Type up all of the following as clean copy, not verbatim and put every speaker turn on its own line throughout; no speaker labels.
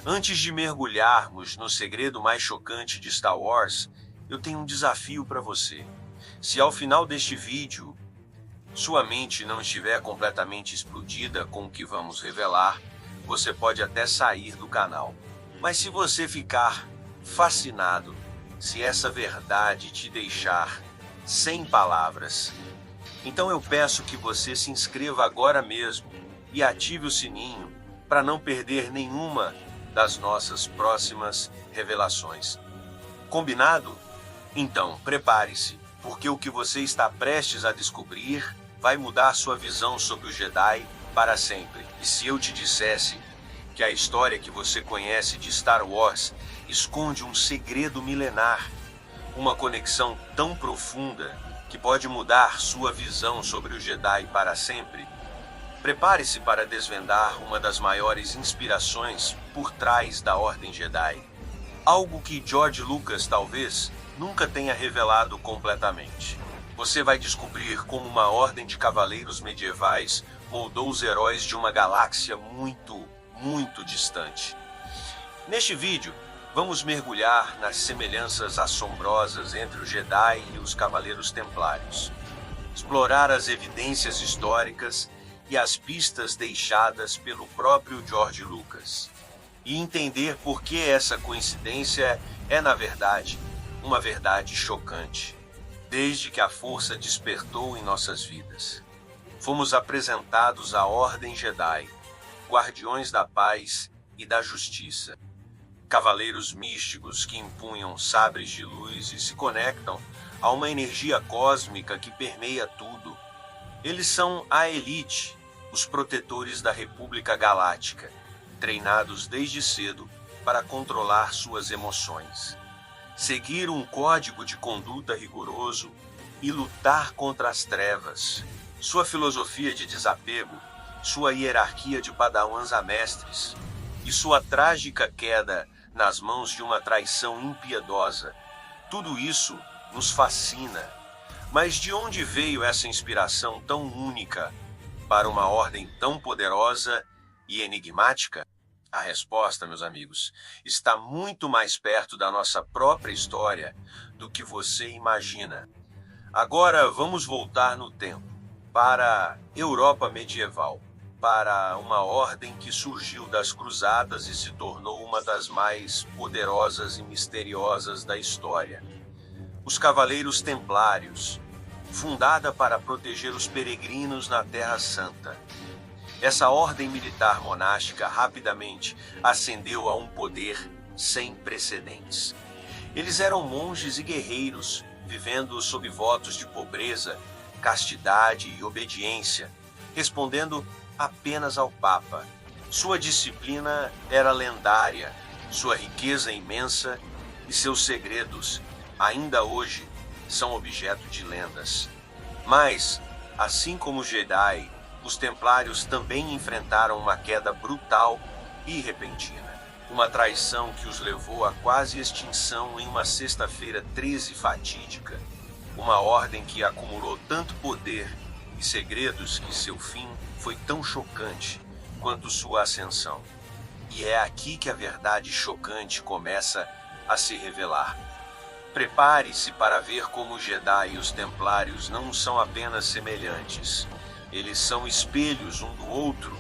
Antes de mergulharmos no segredo mais chocante de Star Wars, eu tenho um desafio para você. Se ao final deste vídeo sua mente não estiver completamente explodida com o que vamos revelar, você pode até sair do canal. Mas se você ficar fascinado, se essa verdade te deixar sem palavras, então eu peço que você se inscreva agora mesmo e ative o sininho para não perder nenhuma das nossas próximas revelações. Combinado? Então, prepare-se, porque o que você está prestes a descobrir vai mudar sua visão sobre o Jedi para sempre. E se eu te dissesse que a história que você conhece de Star Wars esconde um segredo milenar, uma conexão tão profunda que pode mudar sua visão sobre o Jedi para sempre? Prepare-se para desvendar uma das maiores inspirações por trás da Ordem Jedi. Algo que George Lucas talvez nunca tenha revelado completamente. Você vai descobrir como uma ordem de cavaleiros medievais moldou os heróis de uma galáxia muito, muito distante. Neste vídeo, vamos mergulhar nas semelhanças assombrosas entre os Jedi e os Cavaleiros Templários, explorar as evidências históricas e as pistas deixadas pelo próprio George Lucas, e entender por que essa coincidência é, na verdade, uma verdade chocante. Desde que a Força despertou em nossas vidas, fomos apresentados à Ordem Jedi, guardiões da paz e da justiça. Cavaleiros místicos que empunham sabres de luz e se conectam a uma energia cósmica que permeia tudo. Eles são a elite, os protetores da República Galáctica, treinados desde cedo para controlar suas emoções, seguir um código de conduta rigoroso e lutar contra as trevas. Sua filosofia de desapego, sua hierarquia de padawans a mestres e sua trágica queda nas mãos de uma traição impiedosa. Tudo isso nos fascina. Mas de onde veio essa inspiração tão única para uma ordem tão poderosa e enigmática? A resposta, meus amigos, está muito mais perto da nossa própria história do que você imagina. Agora vamos voltar no tempo, para a Europa medieval, para uma ordem que surgiu das cruzadas e se tornou uma das mais poderosas e misteriosas da história. Os Cavaleiros Templários, fundada para proteger os peregrinos na Terra Santa. Essa ordem militar monástica rapidamente ascendeu a um poder sem precedentes. Eles eram monges e guerreiros, vivendo sob votos de pobreza, castidade e obediência, respondendo apenas ao Papa. Sua disciplina era lendária, sua riqueza imensa e seus segredos, ainda hoje, são objeto de lendas. Mas, assim como os Jedi, os Templários também enfrentaram uma queda brutal e repentina. Uma traição que os levou à quase extinção em uma sexta-feira 13 fatídica. Uma ordem que acumulou tanto poder e segredos que seu fim foi tão chocante quanto sua ascensão. E é aqui que a verdade chocante começa a se revelar. Prepare-se para ver como os Jedi e os Templários não são apenas semelhantes. Eles são espelhos um do outro.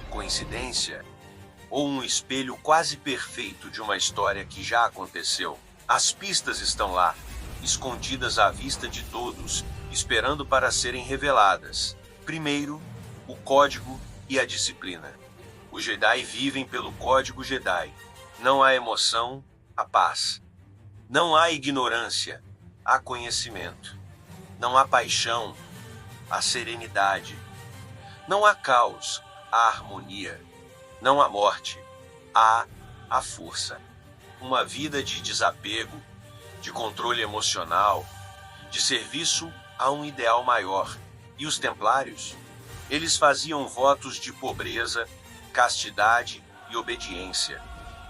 Coincidência? Ou um espelho quase perfeito de uma história que já aconteceu? As pistas estão lá, escondidas à vista de todos, esperando para serem reveladas. Primeiro, o código e a disciplina. Os Jedi vivem pelo código Jedi. Não há emoção, há paz. Não há ignorância, há conhecimento. Não há paixão, há serenidade. Não há caos, há harmonia. Não há morte, há a força. Uma vida de desapego, de controle emocional, de serviço a um ideal maior. E os Templários? Eles faziam votos de pobreza, castidade e obediência.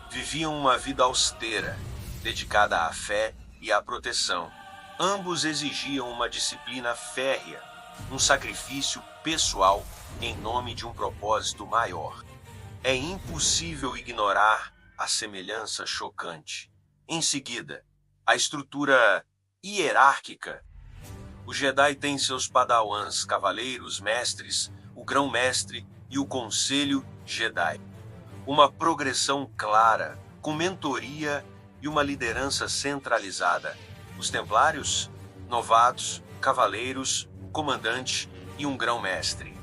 Viviam uma vida austera, dedicada à fé e à proteção. Ambos exigiam uma disciplina férrea, um sacrifício pessoal em nome de um propósito maior. É impossível ignorar a semelhança chocante. Em seguida, a estrutura hierárquica. O Jedi tem seus padawans, cavaleiros, mestres, o grão-mestre e o Conselho Jedi. Uma progressão clara, com mentoria e uma liderança centralizada. Os templários, novatos, cavaleiros, comandante e um grão-mestre.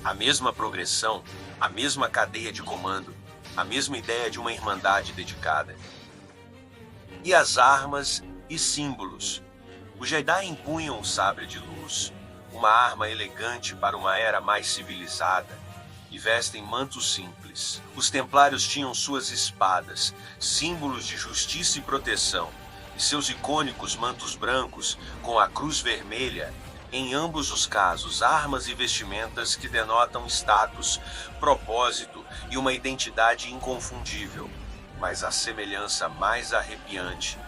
A mesma progressão, a mesma cadeia de comando, a mesma ideia de uma irmandade dedicada. E as armas e símbolos. Os Jedi empunham o sabre de luz, uma arma elegante para uma era mais civilizada, e vestem mantos simples. Os templários tinham suas espadas, símbolos de justiça e proteção, e seus icônicos mantos brancos com a cruz vermelha, em ambos os casos, armas e vestimentas que denotam status, propósito e uma identidade inconfundível. Mas a semelhança mais arrepiante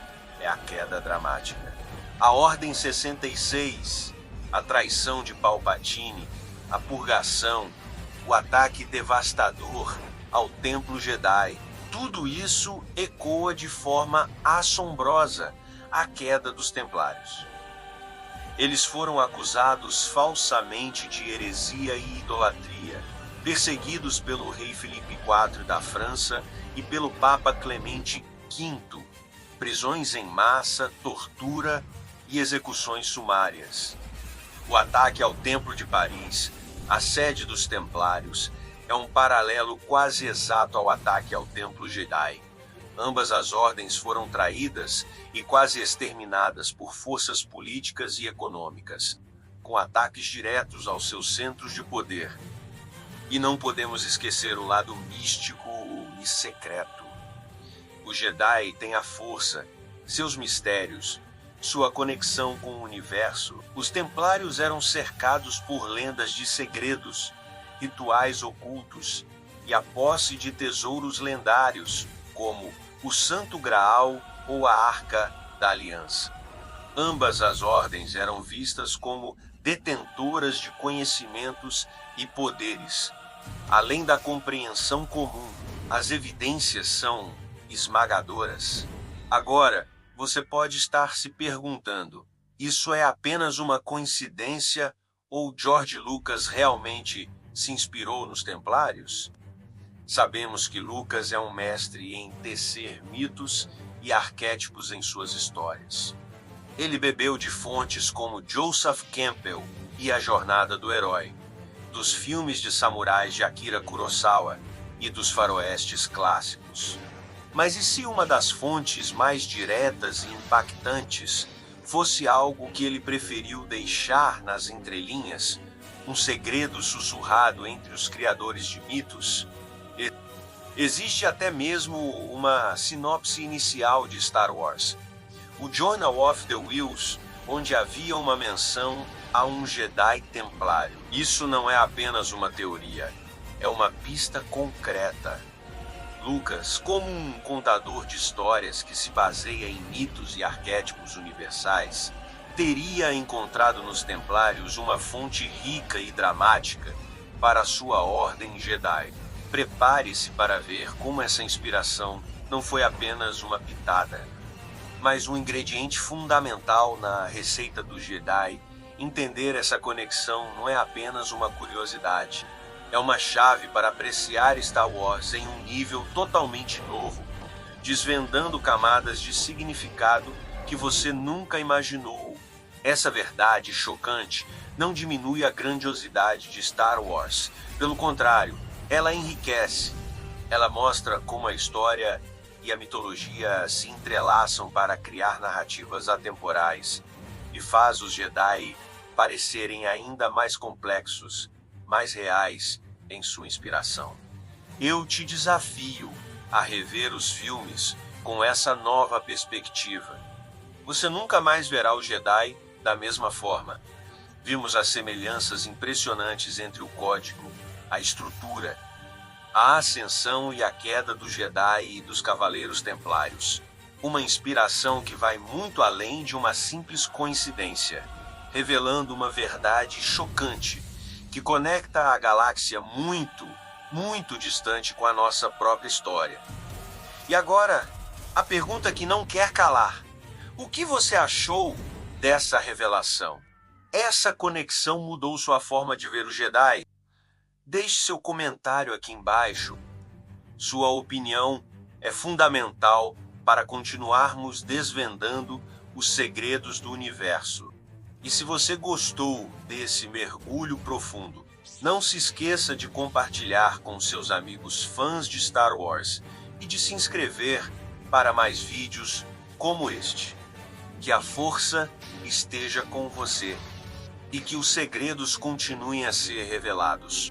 é a queda dramática. A Ordem 66, a traição de Palpatine, a purgação, o ataque devastador ao Templo Jedi, tudo isso ecoa de forma assombrosa a queda dos Templários. Eles foram acusados falsamente de heresia e idolatria, perseguidos pelo rei Filipe IV da França e pelo Papa Clemente V, prisões em massa, tortura e execuções sumárias. O ataque ao Templo de Paris, a sede dos Templários, é um paralelo quase exato ao ataque ao Templo Jedi. Ambas as ordens foram traídas e quase exterminadas por forças políticas e econômicas, com ataques diretos aos seus centros de poder. E não podemos esquecer o lado místico e secreto. O Jedi tem a força, seus mistérios, sua conexão com o universo. Os Templários eram cercados por lendas de segredos, rituais ocultos e a posse de tesouros lendários, como o Santo Graal ou a Arca da Aliança. Ambas as ordens eram vistas como detentoras de conhecimentos e poderes. Além da compreensão comum, as evidências são esmagadoras. Agora, você pode estar se perguntando: isso é apenas uma coincidência ou George Lucas realmente se inspirou nos Templários? Sabemos que Lucas é um mestre em tecer mitos e arquétipos em suas histórias. Ele bebeu de fontes como Joseph Campbell e A Jornada do Herói, dos filmes de samurais de Akira Kurosawa e dos faroestes clássicos. Mas e se uma das fontes mais diretas e impactantes fosse algo que ele preferiu deixar nas entrelinhas, um segredo sussurrado entre os criadores de mitos? Existe até mesmo uma sinopse inicial de Star Wars, o Journal of the Whills, onde havia uma menção a um Jedi templário. Isso não é apenas uma teoria, é uma pista concreta. Lucas, como um contador de histórias que se baseia em mitos e arquétipos universais, teria encontrado nos Templários uma fonte rica e dramática para a sua ordem Jedi. Prepare-se para ver como essa inspiração não foi apenas uma pitada, mas um ingrediente fundamental na receita do Jedi. Entender essa conexão não é apenas uma curiosidade, é uma chave para apreciar Star Wars em um nível totalmente novo, desvendando camadas de significado que você nunca imaginou. Essa verdade chocante não diminui a grandiosidade de Star Wars, pelo contrário, ela enriquece. Ela mostra como a história e a mitologia se entrelaçam para criar narrativas atemporais e faz os Jedi parecerem ainda mais complexos, mais reais em sua inspiração. Eu te desafio a rever os filmes com essa nova perspectiva. Você nunca mais verá o Jedi da mesma forma. Vimos as semelhanças impressionantes entre o código, a estrutura, a ascensão e a queda do Jedi e dos Cavaleiros Templários. Uma inspiração que vai muito além de uma simples coincidência, revelando uma verdade chocante que conecta a galáxia muito, muito distante com a nossa própria história. E agora, a pergunta que não quer calar: o que você achou dessa revelação? Essa conexão mudou sua forma de ver o Jedi? Deixe seu comentário aqui embaixo. Sua opinião é fundamental para continuarmos desvendando os segredos do universo. E se você gostou desse mergulho profundo, não se esqueça de compartilhar com seus amigos fãs de Star Wars e de se inscrever para mais vídeos como este. Que a força esteja com você e que os segredos continuem a ser revelados.